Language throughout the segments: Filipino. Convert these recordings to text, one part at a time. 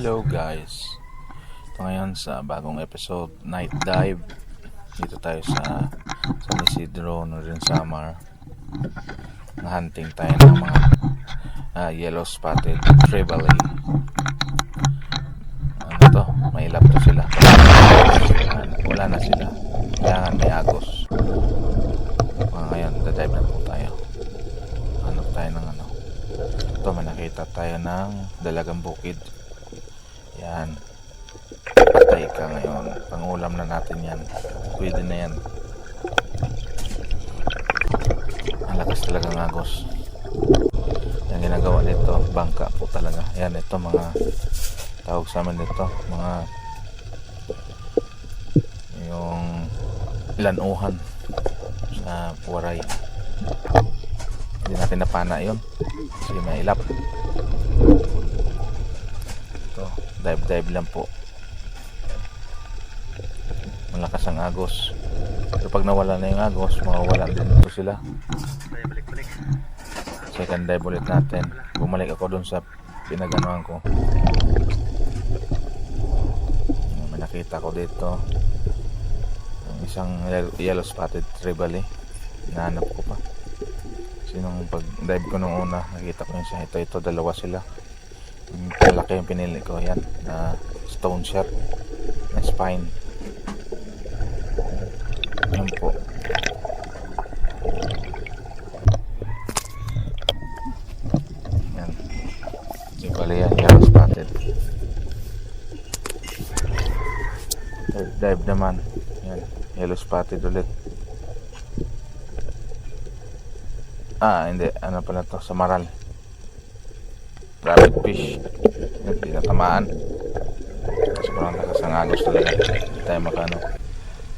Hello guys, ito ngayon sa bagong episode Night Dive. Dito tayo sa San Isidro, Northern Samar. Hunting tayo ng mga yellow spotted trevally. Ano to? May ilap to sila. Wala na sila. Kailangan may agos. Ngayon, dadive na po tayo. Hanap tayo ng ano. Ito, may nakita tayo ng dalagang bukid. Yan. Patay ka ngayon. Pangulam na natin yan. Pwede na yan. Ang lakas talaga ng agos. Yan ginagawa nito. Bangka po talaga. Yan, ito mga tawag sa amin dito. Mga yung lanuhan sa Waray. Hindi natin napana yun. Kasi may ilap. Ito. Dive lang po. Malakas ang agos. Pero pag nawala na yung agos, mawawala din ito sila. Second dive ulit natin. Bumalik ako dun sa pinaganoan ko. May nakita ko dito. Isang yellow spotted trevally. Hinahanap ko pa. Kasi nung pag dive ko nung una, nakita ko yun siya. Ito, dalawa sila. Malaki yung pinili ko. Yan, stone shell na spine. Yan po. Yan. Di bali yan, yellow spotted. Third dive naman. Yan, yellow spotted ulit. Hindi. Ano pala to? Samaral. Rabbit fish. Hindi natamaan. Sobrang lakas ang agos talaga. Hindi tayo makano.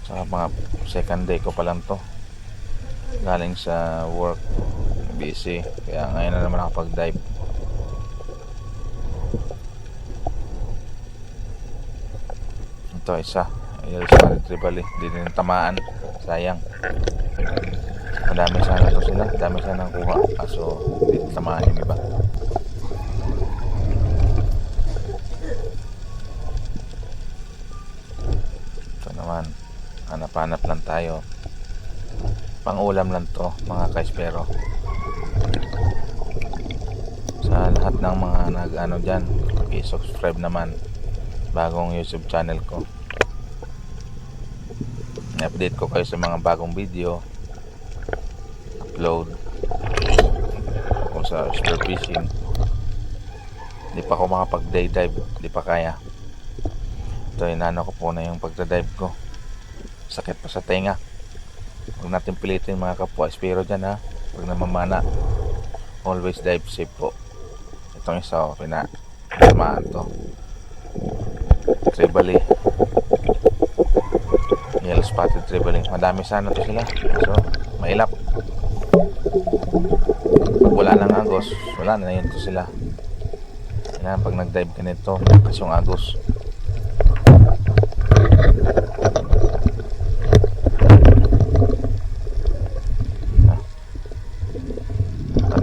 Sa mga second day ko pa lang to. Galing sa work. Busy. Kaya ngayon na naman nakapag-dive. Ito isa. Yellow spotted trevally. Hindi din tamaan. Sayang. Madami sana to sila. Madami sana ang kuha. Kaso hindi tamaan yung iba. Hanap-hanap lang tayo. Pang-ulam lang to mga kaispero. Sa lahat ng mga nag-ano dyan, i-subscribe naman. Bagong YouTube channel ko. I-update ko kayo sa mga bagong video. Upload. Kung sa spear fishing. Hindi pa ako makapag-day dive. Hindi pa kaya. Ito, inano ko po na yung pagda-dive ko. Sakit pa sa tenga. Huwag natin pilitin mga kapwa espero dyan ha. Huwag namamana. Always dive safe po. Itong isa pinamaan to. Trevally. Yellow spotted trevally. Madami sana to sila. So, mailap. Pag wala nang agos, wala na yun to sila. Yan, pag nag-dive ka nito, kasi yung agos.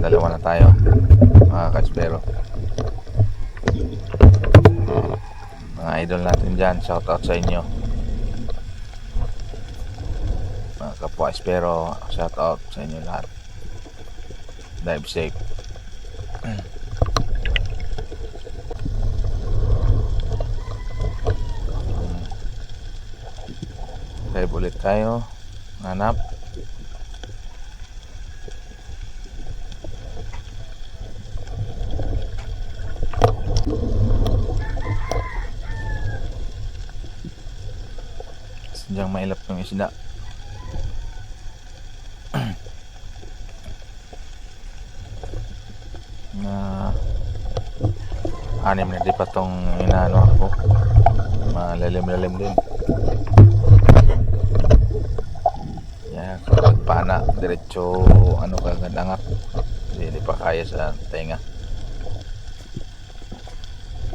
Dalawa na tayo mga kaspero. Mga idol natin dyan, shout out sa inyo mga kapwa espero, shout out sa inyo lahat. Dive safe. Dive ulit tayo. Hanap. Diyan mailap ng isda. Na anim na di pa tong inaano ako. Malalim-lalim din. Yan, kapag pana diretso ano kagad angat. Hindi pa kaya sa tenga.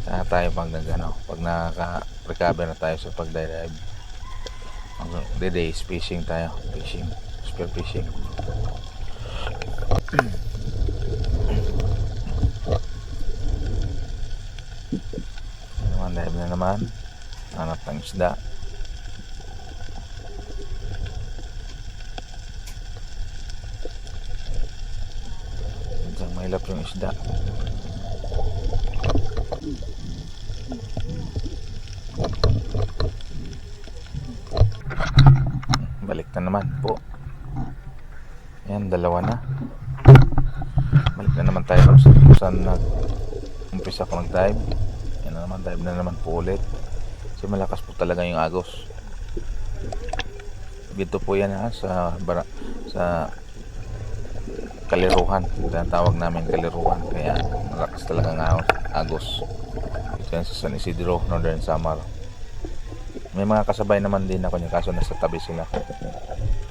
Kaya tayo pag naka-recover na tayo sa pag-dive. Days fishing tayo. Fishing. Spear fishing. Dive na naman. Hanap ng isda. Diyan mahilap yung isda. Balik na naman po. Yan, dalawa na. Balik na naman tayo kung saan umpisa ko nag-dive. Yan na naman, dive na naman po ulit. Kasi malakas po talaga yung agos. Dito po yan sa Kaliruhan. Tinatawag namin Kaliruhan. Kaya malakas talaga ng agos. Ito yan sa San Isidro, Northern Samar. May mga kasabay naman din ako niya, kaso nasa tabi sila.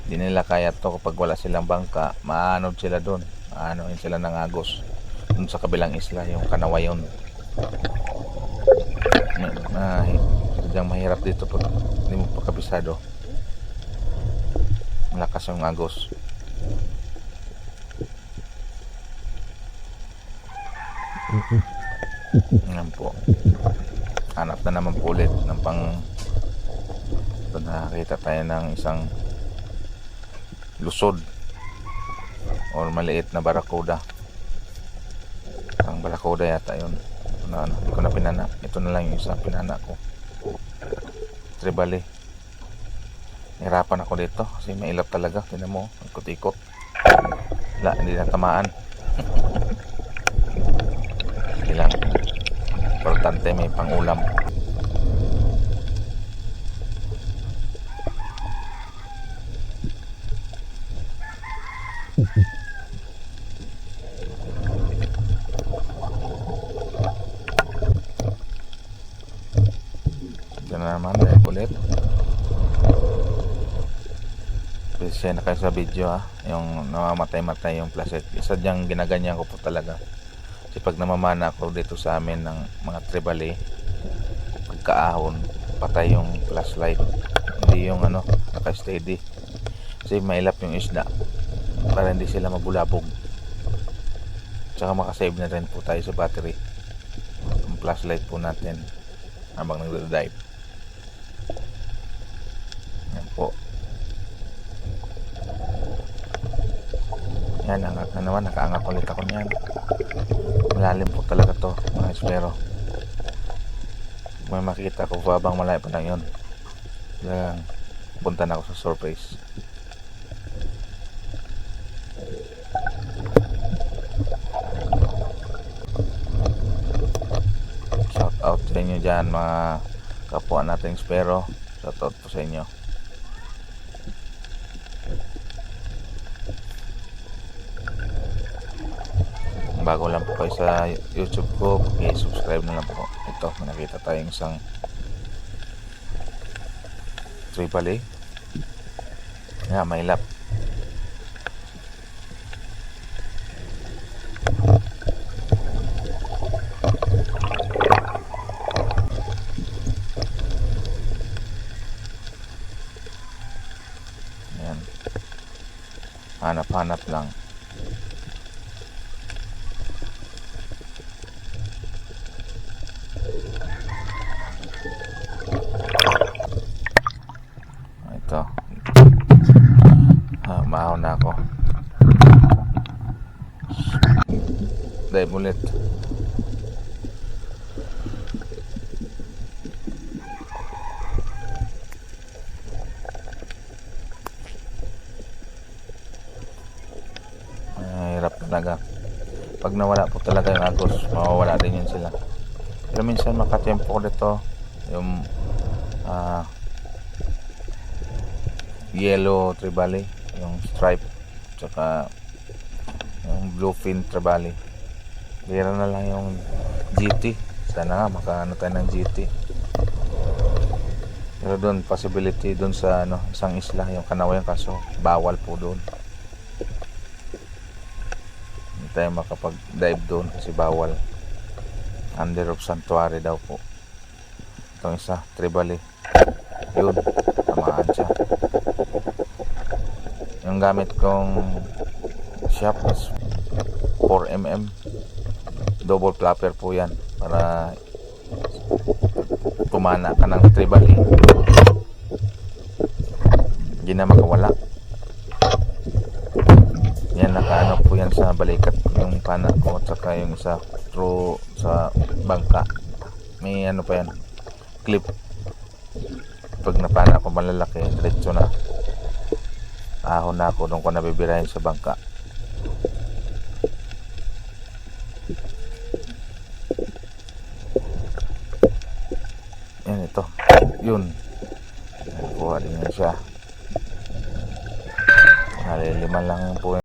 Hindi nila kaya to kapag wala silang bangka. Maanod sila doon. Maanoin sila ng agos. Doon sa kabilang isla, yung Kanawayon. Sadyang mahirap dito pag hindi mo pa kabisado. Malakas yung agos. Yan po. Hanap na naman po ulit ng nakakita tayo ng isang lusod or maliit na barakuda. Ang barakuda yata yun. Hindi ko na pinana. Ito na lang yung isa pinana ko. Tribali. Hirapan ako dito kasi mailap talaga. Tingnan mo, ikot-ikot. Wala, hindi na tamaan. Hindi lang. Importante may pangulam. Ito na naman, dahil ulit. Kasi na kayo sa video yung namamatay-matay yung plastic. Isa diyang ginaganyan ko po talaga. Kasi pag namamana ako dito sa amin ng mga tribali, pagkaahon, patay yung flashlight. Hindi yung naka-steady. Kasi mailap yung isda para hindi sila mabulabog. Tsaka makasave na rin po tayo sa battery. Yung flashlight po natin habang nagda-dive. Yan po. Yan, angat na naman. Nakaangat ulit ako niyan. Malalim po talaga to mga espero. May makita ko habang malayo pa lang yun. Yan, punta na ako sa surface. Shout out sa inyo dyan mga kapwa nating espero. Shout out po sa inyo. Bago lang po kayo sa YouTube ko, i-subscribe na lang po. Ito, may nakita tayong isang tribali. Mailap. Ayan. Hanap-hanap lang. Ito. Mahon na ako. Dive ulit. Hirap talaga. Pag nawala po talaga yung agos, mawawala din yun sila. Pero minsan makatempo ko dito yung yellow tribali, yung stripe, tsaka yung bluefin tribali. Bira na lang yung GT. Sana nga makaano tayo ng GT. Pero doon possibility doon sa isang isla, yung Kanawayan, kaso bawal po doon. Hindi tayo makapag-dive doon kasi bawal. Under of Sanctuary daw po. Itong isa, tribali. Yun, tamaan siya. Yung gamit kong shop is 4mm. Double flapper po yan para pumana ka ng tribal eh, hindi na makawala. Yan, nakaano po yan sa balikat yung pana ko at saka yung isa through sa bangka. May ano pa yan, clip. Pag napana ko malalaki, diretso na. Ahon na ako doon ko nabibirahin sa bangka. Yan, ito. Yun. Nakuha din yan siya. Lima lang po